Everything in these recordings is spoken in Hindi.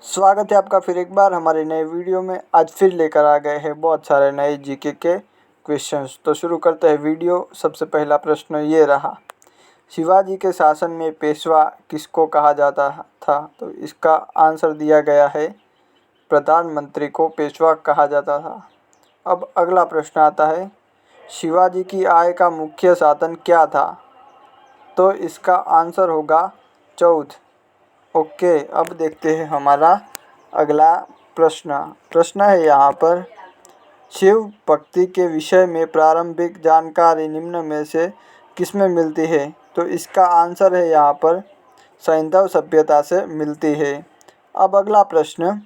स्वागत है आपका फिर एक बार हमारे नए वीडियो में। आज फिर लेकर आ गए हैं बहुत सारे नए जीके के क्वेश्चंस। तो शुरू करते हैं वीडियो। सबसे पहला प्रश्न ये रहा, शिवाजी के शासन में पेशवा किसको कहा जाता था? तो इसका आंसर दिया गया है, प्रधानमंत्री को पेशवा कहा जाता था। अब अगला प्रश्न आता है, शिवाजी की आय का मुख्य साधन क्या था? तो इसका आंसर होगा चौथ। ओके, अब देखते हैं हमारा अगला प्रश्न है यहाँ पर, शिव भक्ति के विषय में प्रारंभिक जानकारी निम्न में से किसमें मिलती है? तो इसका आंसर है यहाँ पर सैंधव सभ्यता से मिलती है। अब अगला प्रश्न,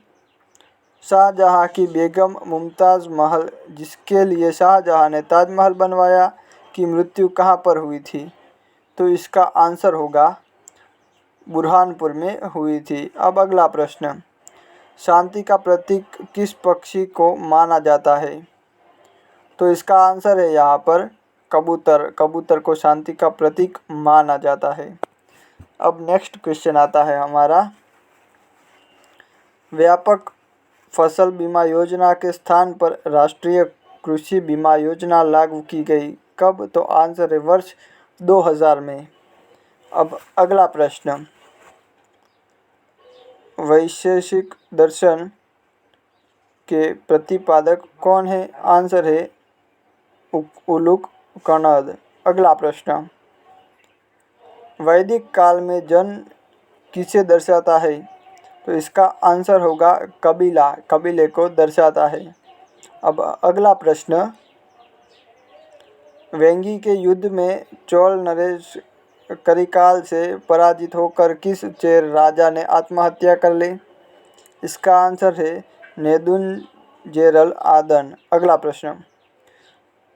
शाहजहाँ की बेगम मुमताज़ महल जिसके लिए शाहजहाँ ने ताजमहल बनवाया की मृत्यु कहाँ पर हुई थी? तो इसका आंसर होगा बुरहानपुर में हुई थी। अब अगला प्रश्न, शांति का प्रतीक किस पक्षी को माना जाता है? तो इसका आंसर है यहाँ पर कबूतर। कबूतर को शांति का प्रतीक माना जाता है। अब नेक्स्ट क्वेश्चन आता है हमारा, व्यापक फसल बीमा योजना के स्थान पर राष्ट्रीय कृषि बीमा योजना लागू की गई कब? तो आंसर है वर्ष 2000 में। अब अगला प्रश्न, वैशेषिक दर्शन के प्रतिपादक कौन है? आंसर है उलूक कणद। अगला प्रश्न, वैदिक काल में जन किसे दर्शाता है? तो इसका आंसर होगा कबीला, कबीले को दर्शाता है। अब अगला प्रश्न, वेंगी के युद्ध में चोल नरेश करिकाल से पराजित होकर किस चेर राजा ने आत्महत्या कर ली? इसका आंसर है नेदुंजेरल आदन। अगला प्रश्न,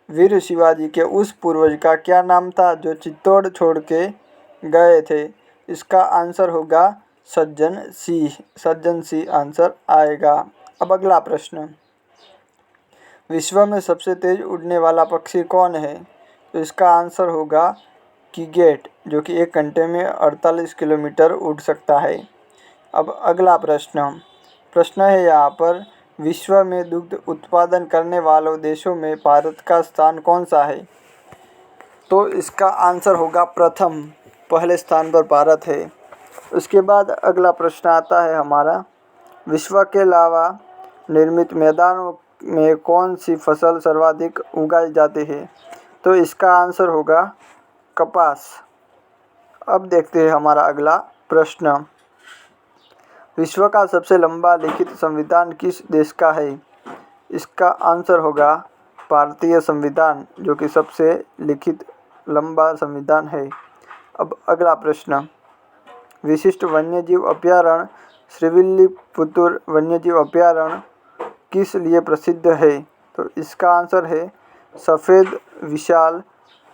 वीर शिवाजी के उस पूर्वज का क्या नाम था जो चित्तौड़ छोड़ के गए थे? इसका आंसर होगा सज्जन सिंह। सज्जन सिंह आंसर आएगा। अब अगला प्रश्न, विश्व में सबसे तेज उड़ने वाला पक्षी कौन है? तो इसका आंसर होगा कीगेट, जो कि 1 घंटे में 48 किलोमीटर उड़ सकता है। अब अगला प्रश्न है यहाँ पर, विश्व में दुग्ध उत्पादन करने वालों देशों में भारत का स्थान कौन सा है? तो इसका आंसर होगा प्रथम, पहले स्थान पर भारत है। उसके बाद अगला प्रश्न आता है हमारा, विश्व के अलावा निर्मित मैदानों में कौन सी फसल सर्वाधिक उगाई जाती है? तो इसका आंसर होगा कपास। अब देखते हैं हमारा अगला प्रश्न, विश्व का सबसे लंबा लिखित संविधान किस देश का है? इसका आंसर होगा भारतीय संविधान, जो कि सबसे लिखित लंबा संविधान है। अब अगला प्रश्न, विशिष्ट वन्यजीव अभयारण्य श्रीविल्लीपुतूर वन्यजीव अभयारण्य किस लिए प्रसिद्ध है? तो इसका आंसर है सफ़ेद विशाल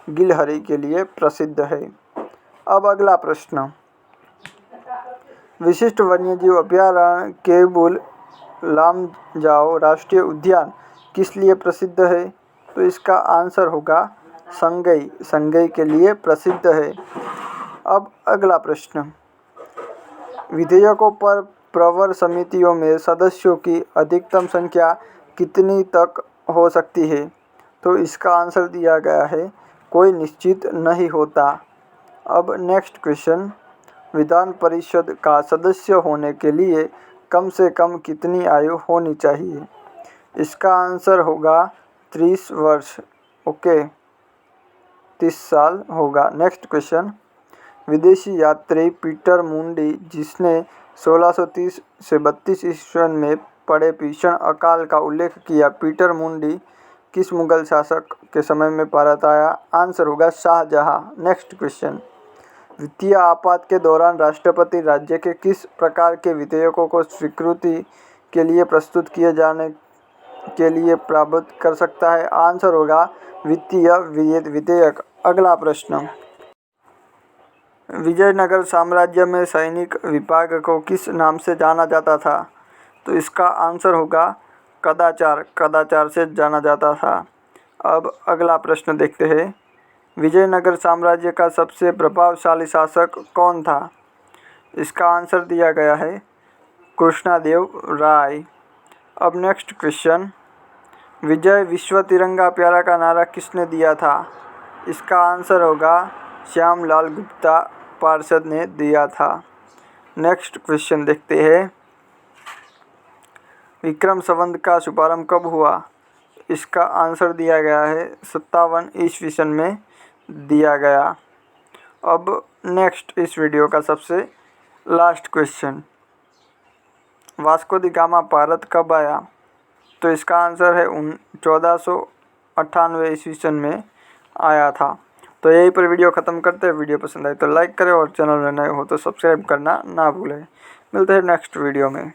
गिलहरी के लिए प्रसिद्ध है। अब अगला प्रश्न, विशिष्ट वन्यजीव अभयारण्य केबुल लामजाओ राष्ट्रीय उद्यान किस लिए प्रसिद्ध है? तो इसका आंसर होगा संगई, संगई के लिए प्रसिद्ध है। अब अगला प्रश्न, विधेयकों पर प्रवर समितियों में सदस्यों की अधिकतम संख्या कितनी तक हो सकती है? तो इसका आंसर दिया गया है कोई निश्चित नहीं होता। अब नेक्स्ट क्वेश्चन, विधान परिषद का सदस्य होने के लिए कम से कम कितनी आयु होनी चाहिए? इसका आंसर होगा 30 वर्ष। ओके, 30 साल होगा। नेक्स्ट क्वेश्चन, विदेशी यात्री पीटर मुंडी जिसने 1630 से 32 ईस्वी में पड़े भीषण अकाल का उल्लेख किया, पीटर मुंडी किस मुगल शासक के समय में भारत आया? आंसर होगा शाहजहाँ। नेक्स्ट क्वेश्चन, वित्तीय आपात के दौरान राष्ट्रपति राज्य के किस प्रकार के विधेयकों को स्वीकृति के लिए प्रस्तुत किए जाने के लिए प्रावधान कर सकता है? आंसर होगा वित्तीय विधेयक। अगला प्रश्न, विजयनगर साम्राज्य में सैनिक विभाग को किस नाम से जाना जाता था? तो इसका आंसर होगा कदाचार, कदाचार से जाना जाता था। अब अगला प्रश्न देखते हैं, विजयनगर साम्राज्य का सबसे प्रभावशाली शासक कौन था? इसका आंसर दिया गया है कृष्णदेव राय। अब नेक्स्ट क्वेश्चन, विजय विश्व तिरंगा प्यारा का नारा किसने दिया था? इसका आंसर होगा श्यामलाल गुप्ता पार्षद ने दिया था। नेक्स्ट क्वेश्चन देखते हैं, विक्रम संवत का शुभारंभ कब हुआ? इसका आंसर दिया गया है 57 ईस्वी सन में दिया गया। अब नेक्स्ट इस वीडियो का सबसे लास्ट क्वेश्चन, वास्को दी गामा भारत कब आया? तो इसका आंसर है 1498 ईस्वी सन में आया था। तो यहीं पर वीडियो ख़त्म करते हैं। वीडियो पसंद आए तो लाइक करें और चैनल में नए हो तो सब्सक्राइब करना ना भूलें। मिलते हैं नेक्स्ट वीडियो में।